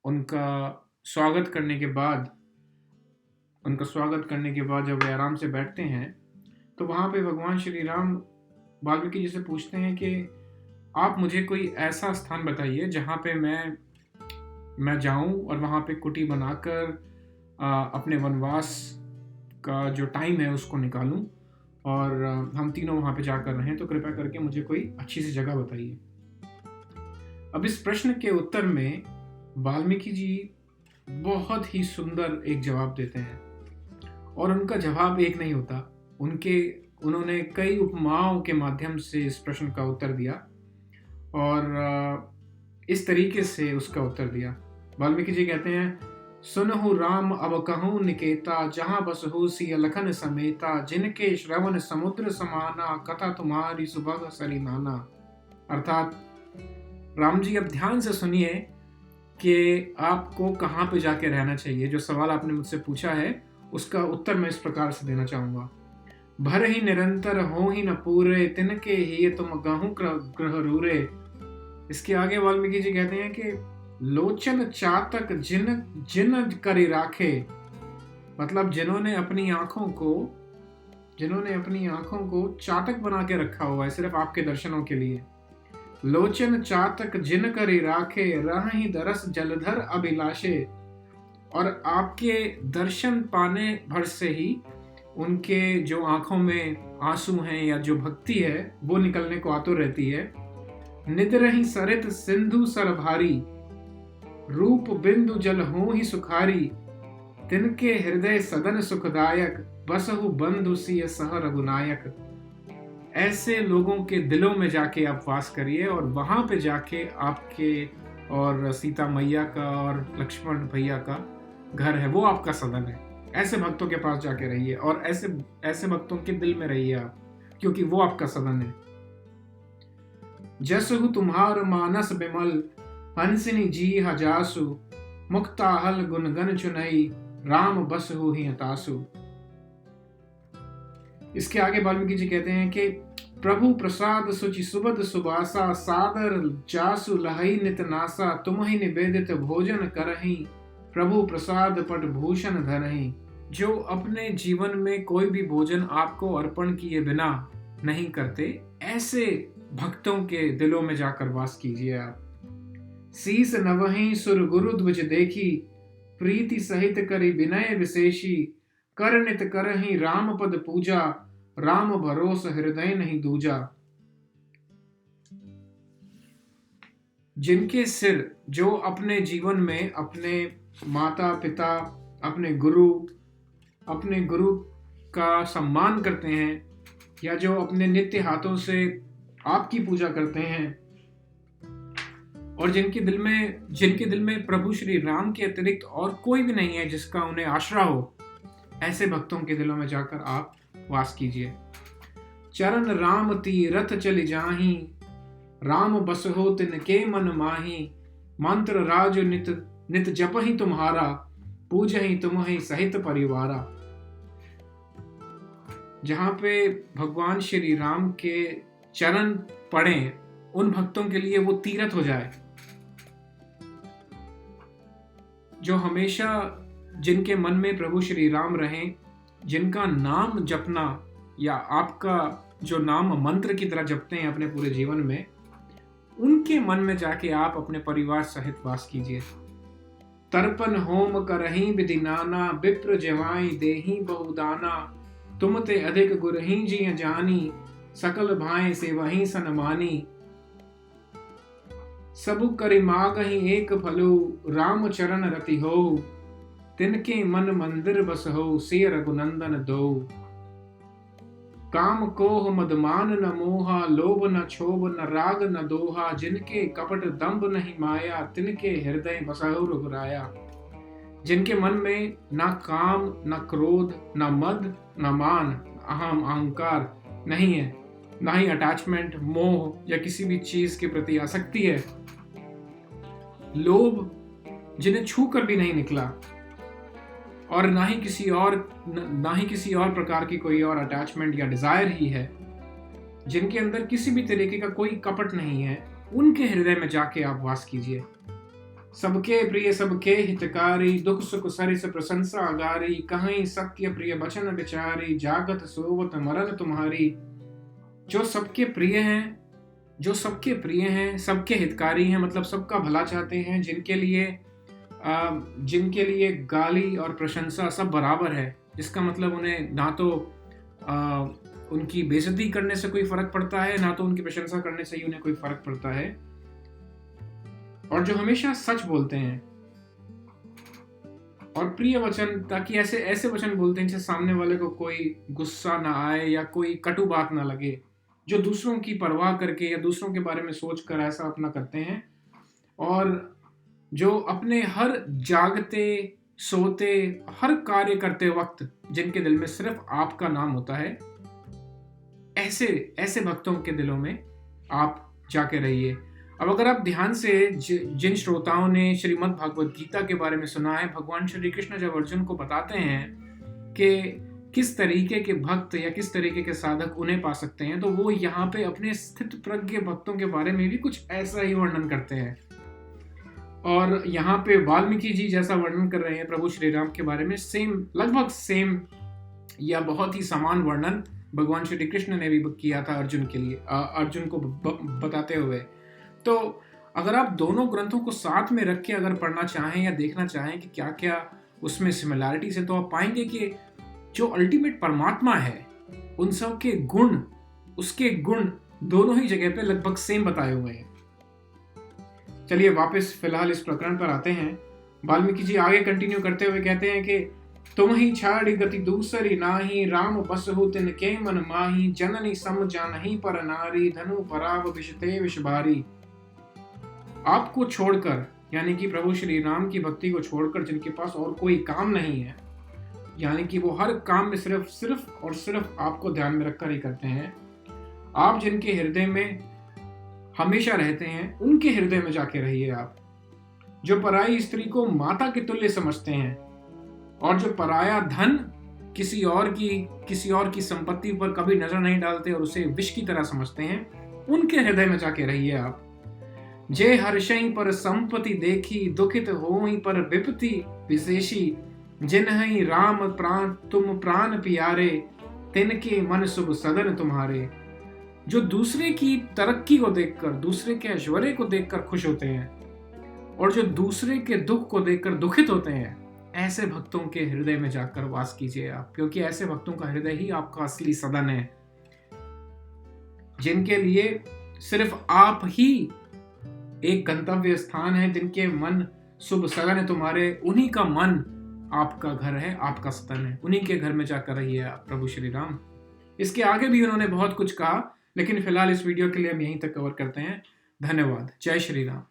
उनका स्वागत करने के बाद जब वे आराम से बैठते हैं, तो वहाँ पे भगवान श्री राम वाल्मीकि जी से पूछते हैं कि आप मुझे कोई ऐसा स्थान बताइए जहाँ पे मैं जाऊँ और वहाँ पे कुटी बनाकर अपने वनवास का जो टाइम है उसको निकालूं और हम तीनों वहाँ पे जाकर रहें, तो कृपया करके मुझे कोई अच्छी सी जगह बताइए। अब इस प्रश्न के उत्तर में वाल्मीकि जी बहुत ही सुंदर एक जवाब देते हैं, और उनका जवाब एक नहीं होता, उन्होंने कई उपमाओं के माध्यम से इस प्रश्न का उत्तर दिया और इस तरीके से उसका उत्तर दिया। वाल्मीकि जी कहते हैं, सुनहु राम अब कहूँ निकेता, जहाँ बसहु सिय लखन समेता, जिनके श्रवण समुद्र समाना, कथा तुम्हारी सुबह सरिमाना। अर्थात राम जी, अब ध्यान से सुनिए कि आपको कहाँ पे जाके रहना चाहिए। जो सवाल आपने मुझसे पूछा है उसका उत्तर मैं इस प्रकार से देना चाहूँगा। भर ही निरंतर हो ही न पूरे, तिनके ही तुम गहूँ ग्रह रूरे। इसके आगे वाल्मीकि जी कहते हैं कि लोचन चातक जिन करी राखे, मतलब जिन्होंने अपनी आंखों को चातक बना के रखा हुआ है सिर्फ आपके दर्शनों के लिए। लोचन चातक जिन करी राखे, रहि दरस जलधर अभिलाषे। और आपके दर्शन पाने भर से ही उनके जो आंखों में आंसू हैं या जो भक्ति है वो निकलने को आतुर रहती है। निद रही सरित सिंधु सर भारी, रूप बिंदु जल हो ही सुखारी, तिनके हृदय सदन सुखदायक, बसहु बंधु सिय सह रघुनायक। ऐसे लोगों के दिलों में जाके आप वास करिए और वहां पे जाके आपके और सीता मैया का और लक्ष्मण भैया का घर है, वो आपका सदन है। ऐसे भक्तों के पास जाके रहिए और ऐसे भक्तों के दिल में रहिए आप, क्योंकि वो आपका सदन है। जसहु तुम्हार मानस बिमल, हंसिनी जी हजासु, मुक्ताहल गुनगन चुनई, राम बसहु ही अतासु। इसके आगे वाल्मीकि जी कहते हैं कि प्रभु प्रसाद सुचि सुबद सुबासा, सादर जासु लहई नित नासा, तुम ही निवेदित भोजन करही, प्रभु प्रसाद पट भूषण धरही। जो अपने जीवन में कोई भी भोजन आपको अर्पण किए बिना नहीं करते, ऐसे भक्तों के दिलों में जाकर वास कीजिए आप। सीस नवही सुर गुरु ध्वज देखी, प्रीति सहित करी विनय विशेषी, कर नित करही राम पद पूजा, राम भरोस हृदय नहीं दूजा। जिनके सिर, जो अपने जीवन में अपने माता पिता, अपने गुरु का सम्मान करते हैं, या जो अपने नित्य हाथों से आपकी पूजा करते हैं, और जिनके दिल में प्रभु श्री राम के अतिरिक्त और कोई भी नहीं है जिसका उन्हें आश्रय हो, ऐसे भक्तों के दिलों में जाकर आप वास कीजिए। चरण राम तीरथ चल जाही, राम बस हो तिनके मन माही, मंत्र राज नित जपहि तुम्हारा, पूजहि तुम्हि सहित परिवारा। जहां पे भगवान श्री राम के चरण पड़े, उन भक्तों के लिए वो तीर्थ हो जाए। जो हमेशा जिनके मन में प्रभु श्री राम रहें, जिनका नाम जपना या आपका जो नाम मंत्र की तरह जपते हैं अपने पूरे जीवन में, उनके मन में जाके आप अपने परिवार सहित वास कीजिए। तर्पण होम करही विधि नाना, विप्र जवाई देही बहुदाना, तुम ते अधिक गुरही जी जानी, सकल भाई से वही सनमानी। सबु करि मागहि एक फलो, राम चरण रति हो, तिनके मन मंदिर बस हो, सिय रघुनंदन दो। काम कोह मदमान न मोहा, लोभ न क्षोभ न राग न दोहा, जिनके कपट दंभ नहीं माया, तिनके हृदय बसहु रघुराया। जिनके मन में ना काम न क्रोध न मद न मान, अहम अहंकार नहीं है, ना ही अटैचमेंट, मोह या किसी भी चीज के प्रति आसक्ति है, लोभ जिन्हें छू कर भी नहीं निकला, और ना ही किसी और प्रकार की कोई और अटैचमेंट या डिजायर ही है, जिनके अंदर किसी भी तरीके का कोई कपट नहीं है, उनके हृदय में जाके आप वास कीजिए। सबके प्रिय सबके हितकारी, दुख सुख सरिस प्रशंसा आगारी, कहीं सत्य प्रिय वचन विचारी, जागत सोवत मरन तुम्हारी। जो सबके प्रिय हैं, जो सबके प्रिय हैं, सबके हितकारी हैं, मतलब सबका भला चाहते हैं, जिनके लिए गाली और प्रशंसा सब बराबर है, जिसका मतलब उन्हें ना तो उनकी बेइज्जती करने से कोई फर्क पड़ता है, ना तो उनकी प्रशंसा करने से ही उन्हें कोई फर्क पड़ता है, और जो हमेशा सच बोलते हैं और प्रिय वचन, ताकि ऐसे वचन बोलते हैं जिससे सामने वाले को कोई गुस्सा ना आए या कोई कटु बात ना लगे, जो दूसरों की परवाह करके या दूसरों के बारे में सोच कर ऐसा अपना करते हैं, और जो अपने हर जागते सोते हर कार्य करते वक्त जिनके दिल में सिर्फ आपका नाम होता है, ऐसे भक्तों के दिलों में आप जाके रहिए। अब अगर आप ध्यान से जिन श्रोताओं ने श्रीमद् भागवत गीता के बारे में सुना है, भगवान श्री कृष्ण जब अर्जुन को बताते हैं कि किस तरीके के भक्त या किस तरीके के साधक उन्हें पा सकते हैं, तो वो यहाँ पे अपने स्थित प्रज्ञ भक्तों के बारे में भी कुछ ऐसा ही वर्णन करते हैं। और यहाँ पे वाल्मीकि जी जैसा वर्णन कर रहे हैं प्रभु श्री राम के बारे में, लगभग सेम या बहुत ही समान वर्णन भगवान श्री कृष्ण ने भी किया था अर्जुन के लिए, अर्जुन को बताते हुए। तो अगर आप दोनों ग्रंथों को साथ में रख के अगर पढ़ना चाहें या देखना चाहें कि क्या क्या उसमें सिमिलैरिटीज है, तो आप पाएंगे कि जो अल्टीमेट परमात्मा है, उन सब के गुण, उसके गुण दोनों ही जगह पे लगभग सेम बताए हुए हैं। चलिए वापस फिलहाल इस प्रकरण पर आते हैं। वाल्मीकि जी आगे कंटिन्यू करते हुए कहते हैं कि तुम ही छाड़ी गति दूसरी नाही, राम बसहु तिनके मन माही, जननी सम जानहि पर नारी, धनु पराव विषते विषभारी। आपको छोड़कर, यानी कि प्रभु श्री राम की भक्ति को छोड़कर जिनके पास और कोई काम नहीं है, यानी कि वो हर काम में सिर्फ और सिर्फ आपको ध्यान में रखकर ही करते हैं, आप जिनके हृदय में हमेशा रहते हैं, उनके हृदय में जाके रहिए आप। जो पराई स्त्री को माता के तुल्य समझते हैं और जो पराया धन किसी और की संपत्ति पर कभी नजर नहीं डालते और उसे विष की तरह समझते हैं, उनके हृदय में जाके रहिए आप। जे हर्षई पर संपत्ति देखी, दुखित होई पर विपत्ति विशेषी, जिन्हई राम प्राण तुम प्राण प्यारे, तिनके मन शुभ सदन तुम्हारे। जो दूसरे की तरक्की को देखकर, दूसरे के ऐश्वर्य को देखकर खुश होते हैं और जो दूसरे के दुख को देखकर दुखित होते हैं, ऐसे भक्तों के हृदय में जाकर वास कीजिए आप, क्योंकि ऐसे भक्तों का हृदय ही आपका असली सदन है, जिनके लिए सिर्फ आप ही एक गंतव्य स्थान है, जिनके मन शुभ सदन है तुम्हारे, उन्हीं का मन आपका घर है, आपका सदन है, उन्हीं के घर में जाकर रहिए आप प्रभु श्री राम। इसके आगे भी उन्होंने बहुत कुछ कहा, लेकिन फिलहाल इस वीडियो के लिए हम यहीं तक कवर करते हैं। धन्यवाद। जय श्री राम।